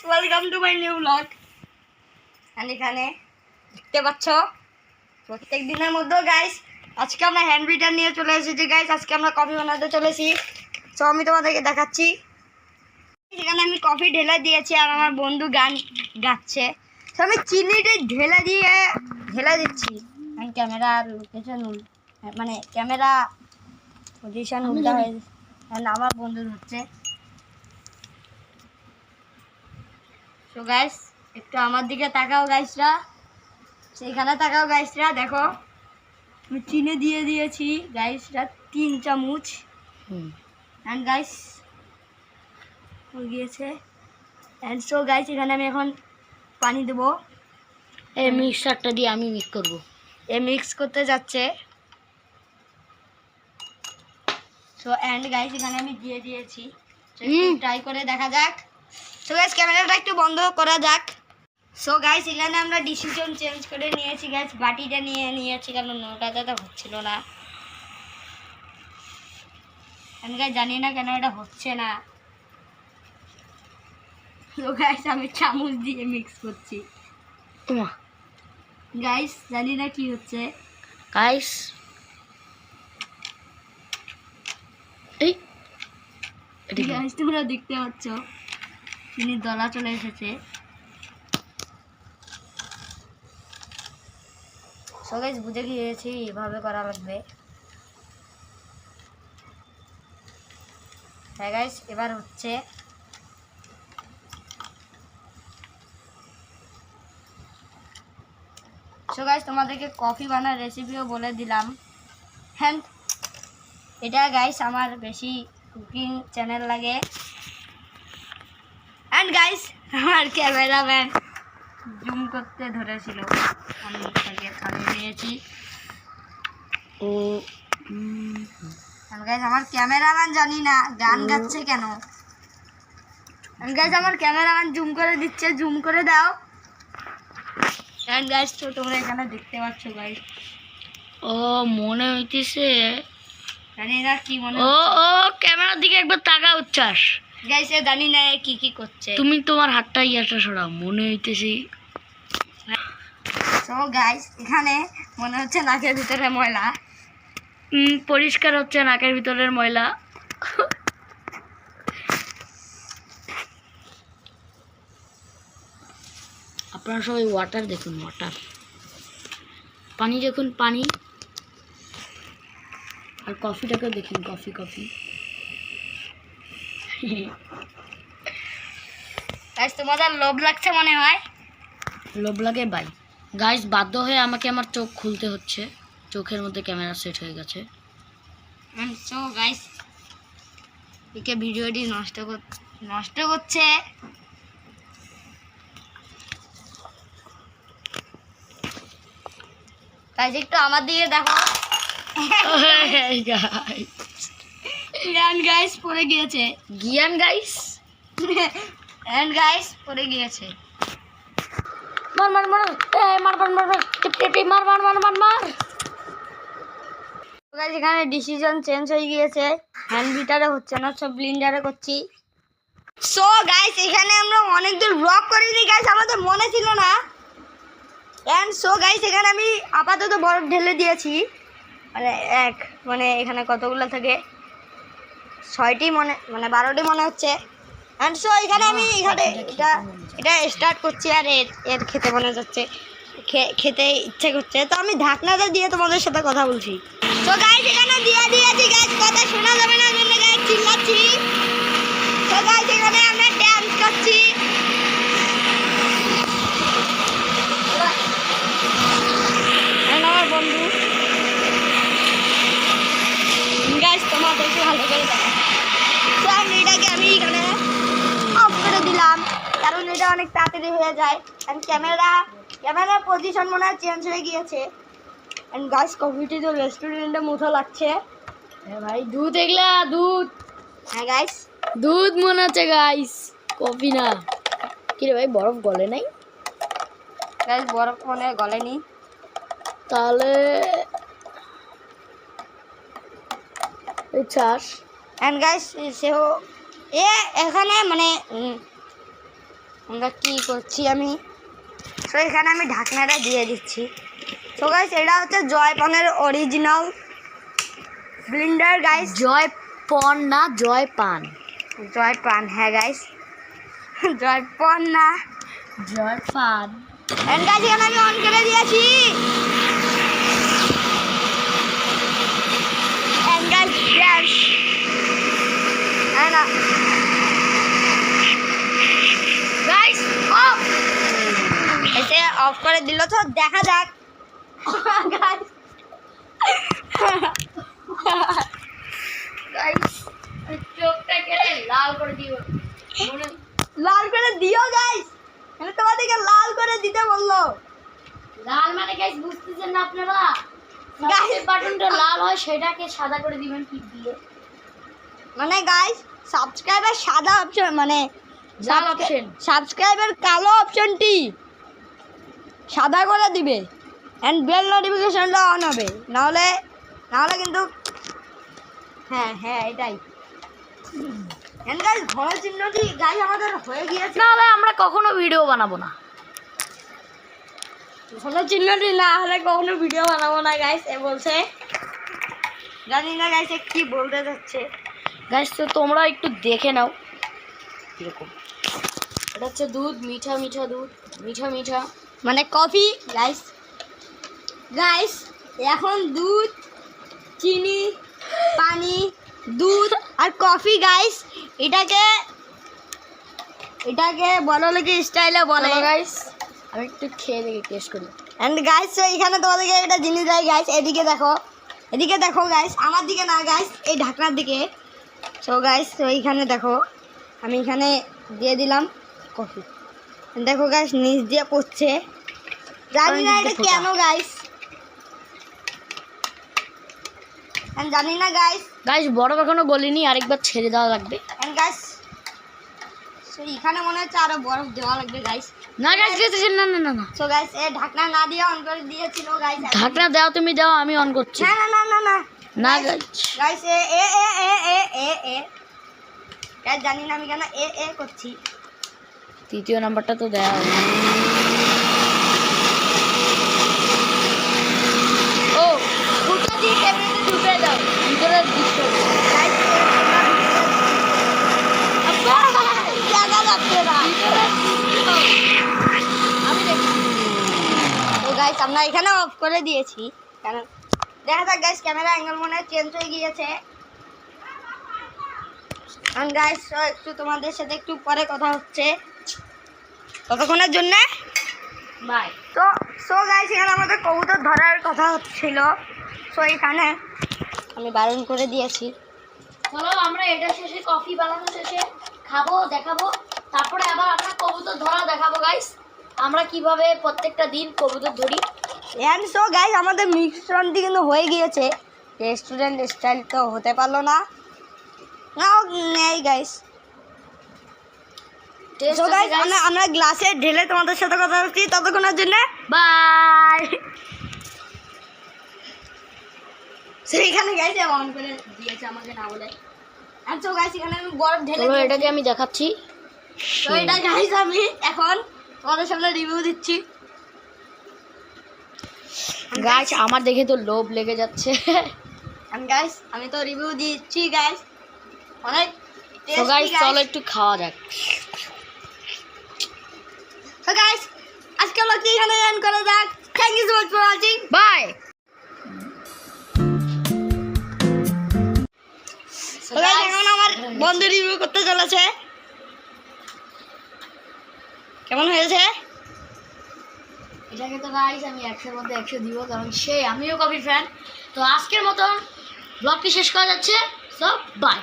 Welcome to my new blog. এখানে দেখতে পাচ্ছ প্রত্যেক দিনের মধ্যে গাইস আজকে আমরা হ্যান্ড বিটার নিয়ে চলে এসেছি গাইস। আজকে আমরা কফি বানাতে চলেছি, তো আমি তোমাদেরকে দেখাচ্ছি। এখানে আমি কফি ঢেলে দিয়েছি আর আমার বন্ধু গান গাচ্ছে, তো আমি চিনিটা ঢেলে দিচ্ছি। ক্যামেরা লোকেশন মানে ক্যামেরা পজিশন উল্টা হয়ে আমার বন্ধু হচ্ছে। তো গাইস একটু আমার দিকে তাকাও গাইসরা, সেইখানে তাকাও গাইসরা, দেখো আমি চিনি দিয়ে দিয়েছি গাইসরা 3 চামচ। অ্যান্ড গাইস হয়ে গিয়েছে। অ্যান্ড সো গাইস এখানে আমি এখন পানি দেবো। এই মিক্সারটা দিয়ে আমি মিক্স করব। মিক্স করতে যাচ্ছে। সো অ্যান্ড গাইস এখানে আমি দিয়ে দিয়েছি, ট্রাই করে দেখা যাক। সো গাইস ক্যামেরাটা একটু বন্ধ করা যাক। সো গাইস এখানে আমরা ডিসিশন চেঞ্জ করে নিয়েছি গাইস, বাটিটা নিয়েছি কারণ ওটাতে তো হচ্ছিল না। আমি গাইস জানি না কেন এটা হচ্ছে না। সো গাইস আমি চামচ দিয়ে মিক্স করছি। গাইস জানি না কি হচ্ছে। গাইস এই গাইস তোমরা দেখতে পাচ্ছ চিনির দলা চলে এসেছে। সো গাইস বুঝে গিয়েছি এভাবে করা লাগবে। হ্যাঁ গাইস এবার হচ্ছে। সো গাইস তোমাদেরকে কফি বানার রেসিপিও বলে দিলাম। হ্যাঁ এটা গাইস আমার বেশি কুকিং চ্যানেল লাগে। অ্যান্ড গাইস আমার ক্যামেরাম্যান জুম করতে ধরেছিল, আমি তাকে থামিয়ে নিয়েছি। ও গাইস আমার ক্যামেরাম্যান জানি না গান গাচ্ছে কেন। গাইস আমার ক্যামেরাম্যান জুম করে দিচ্ছে, জুম করে দাও। গাইস তো তোমরা এখানে দেখতে পাচ্ছ গাইস। ও মনে হইতেছে জানি না কি মনে ও হচ্ছে। ও ক্যামেরার দিকে একবার তাকা উচ্চাস। গাইস জানি না কি কি করছে। তুমি তোমার হাতটা ইয়াটা সরাও, মনে হইতেছে। সো গাইস এখানে মনে হচ্ছে নাকের ভিতরে ময়লা। পরিষ্কার হচ্ছে নাকের ভিতরের ময়লা। আপনারা সবাই ওয়াটার দেখুন, ওয়াটার পানি দেখুন, পানি। আর কফিটাকে দেখুন, কফি কফি। গাইস তোমাদের লোভ লাগছে মনে হয়। লোভ লাগে বাই। গাইস বাধ্য হয়ে আমাকে আমার চোখ খুলতে হচ্ছে, চোখের মধ্যে ক্যামেরা সেট হয়ে গেছে। সো গাইস একে ভিডিওটি নষ্ট করছে। গাইস একটু আমার দিকে দেখো। গাইস পড়ে গিয়েছে। জ্ঞান গাইস এন্ড গাইস পড়ে গিয়েছে। মার মার মার মার মার মার মার টিপ টিপ মার মার মার মার মার। গাইস এখানে ডিসিশন চেঞ্জ হয়ে গিয়েছে, হ্যান্ড বিটারে হচ্ছে না, সব ব্লেন্ডারে করছি। সো গাইস এখানে আমরা অনেক দূর ব্লগ করিনি গাইস, আমাদের মনে ছিল না। এন্ড সো গাইস এখানে আমি আপাতত বরফ ঢেলে দিয়েছি, মানে এখানে কতগুলো থাকে 6টি মানে 12টি মনে হচ্ছে। এন্ড সো এখানে আমি এটা স্টার্ট করছি আর এর খেতে মনে যাচ্ছে, খেতে ইচ্ছে করছে, তো আমি ঢাকনাটা দিয়ে তোমাদের সাথে কথা বলছি। তো গাইস এখানে দিয়ে দিয়েছি গাইস, কথা শোনা যাবে না জন্য গাইস চিল্লাচ্ছি। তো গাইস এখানে আমরা ডান্স করছি। আমার বন্ধু গাইস তোমাদেরকে ভালো করে দেখা। তো এটাকে আমি এখানে অফ করে দিলাম কারণ এটা অনেক তাড়াতাড়ি হয়ে যায়। অ্যান্ড ক্যামেরার পজিশন মনে হয় চেঞ্জ হয়ে গিয়েছে। অ্যান্ড গাইস কফিটি তো রেস্টুরেন্টের মতো লাগছে। ভাই দুধ, এগুলা দুধ। হ্যাঁ গাইস দুধ মনে হচ্ছে গাইস, কফি না। কি রে ভাই বরফ গলে নাই? গাইস বরফ মনে হয় গলেনি। তাহলে চাষ। অ্যান্ড গাইস সেও এখানে মানে আমরা কি করছি আমি, তো এখানে আমি ঢাকনাটা দিয়ে দিচ্ছি। তো গাইস এটা হচ্ছে জয়পানের অরিজিনাল ব্লিন্ডার গাইস। জয়পন না জয়পান। জয়পান, হ্যাঁ গাইস, জয়পান না জয়পান। এন্ড গাইস এখানে আমি অন করে দিয়েছি। এন্ড গাইস গ্যাস না গাইস অফ। এসে অফ করে দিল, তো দেখা যাক গাইস। গাইস চোখটাকে লাল করে দিও। লাল করে দিও গাইস, মানে তোমাদেরকে লাল করে দিতে বললো। লাল মানে গাইস বুঝতেছেন না আপনারা? Guys, গাইস বাটনটা লাল হয় সেটাকে সাদা করে দিবেন কি দিয়ে? মানে গাইস সাবস্ক্রাইবার সাদা অপশন, মানে লাল অপশন। সাবস্ক্রাইবার কালো অপশনটি সাদা করে দিবে এন্ড বেল নোটিফিকেশনটা অন হবে, নাহলে কিন্তু হ্যাঁ হ্যাঁ এটাই। এন্ড গাইস ঘর চিহ্নটি গাইস আমাদের হয়ে গিয়েছে। নাহলে আমরা কখনো ভিডিও বানাবো না। ঘর চিহ্নটি না হলে কখনো ভিডিও বানাবো না গাইস এ বলছে। জানি না গাইস কি বলতে যাচ্ছে। গাইস তো তোমরা একটু দেখে নাও এরকম। এটা হচ্ছে দুধ, মিঠা মিঠা দুধ, মিঠা মিঠা মানে কফি গাইস। গাইস এখন দুধ, চিনি, পানি, দুধ আর কফি গাইস, এটাকে বলো লোকে স্টাইলে বলে গাইস। আমি একটু খেয়ে দেখি, টেস্ট করি। এন্ড গাইস তো এখানে তোমাদেরকে একটা জিনিস দেয় গাইস, এদিকে দেখো গাইস, আমার দিকে না গাইস, এই ঢাকনার দিকে। সো গাইস তো এইখানে দেখো, আমি এখানে দিয়ে দিলাম কফি। দেখো গাইস নিচ দিয়ে পড়ছে, জানি না এটা কেন গাইস, জানি না গাইস। গাইস বড় এখনো গলিনি, আরেকবার ছেড়ে দেওয়া লাগবে। এন্ড গাইস সো এখানে মনে হচ্ছে আরো বরফ দেওয়া লাগবে গাইস। না গাইস গেছে, না না না না। সো গাইস এ ঢাকনা না দিয়ে অন করে দিয়েছিল গাইস। ঢাকনা দাও, তুমি দাও, আমি অন করছি। না না না না না না গাইস গাইস এ গাইস জানি না আমি কেন এ করছি। তৃতীয় নাম্বারটা তো দেওয়া হবে। ও ফুটো দিয়ে ক্যামেরাতে ঢুকে দাও, ভিতরে দিচ্ছো। গাইস জায়গা যাচ্ছে না, আমি দেখছি। তো গাইস আমরা এখানে অফ করে দিয়েছি, কারণ দেখা যাক গাইস ক্যামেরা অ্যাঙ্গেল মনে হয় চেঞ্জ হয়ে গিয়েছে। কারণ গাইস একটু তোমাদের সাথে একটু পরে কথা হচ্ছে, ততক্ষণের জন্য বাই। তো সো গাইস এখানে আমাদের কবুতর ধরার কথা হচ্ছিল, সো এখানে আমি বারণ করে দিয়েছি। চলো আমরা এটা শেষে, কফি বানানো শেষে খাবো, দেখাবো, তারপরে আবার আমরা কবুতর ধরা দেখাবো গাইস। আমরা কিভাবে প্রত্যেকটা দিন কবুতর ধরি। এন্ড সো গাইস আমাদের মিশ্রণটি কিন্তু হয়ে গিয়েছে, রেস্টুরেন্ট স্টাইল তো হতে পারলো না, নাও নেই গাইস। সো গাইস আমরা গ্লাসে ঢেলে তোমাদের সাথে কথা হচ্ছি, ততক্ষণের জন্য বাই। সেইখানে গাইস অন করে দিয়েছে আমাকে না বলে। এন্ড সো গাইস এখানে আমি বরফ ঢেলে চলো দিয়েছি। এটাকে আমি দেখাচ্ছি। তো এটা গাইস আমি এখন তোমাদের সামনে রিভিউ দিচ্ছি। গাইস আমার দেখে তো লোভ লেগে যাচ্ছে। গাইস আমি তো রিভিউ দিচ্ছি গাইস, অনেক তো গাইস টেস্টি চলো গাইস। একটু খাওয়া যাক। তো গাইস আজকে আমরা এখানে এন্ড করে যাক। Thank you so much for watching, bye. তো গাইস এখন আমার বন্ধু রিভিউ করতে চলেছে, কেমন হয়েছে? এটাকে তো গাইস আমি 100-এর মধ্যে 100 দিব, কারণ আমিও কফি ফ্যান। তো আজকের মতন ব্লগটি শেষ করা যাচ্ছে। So by.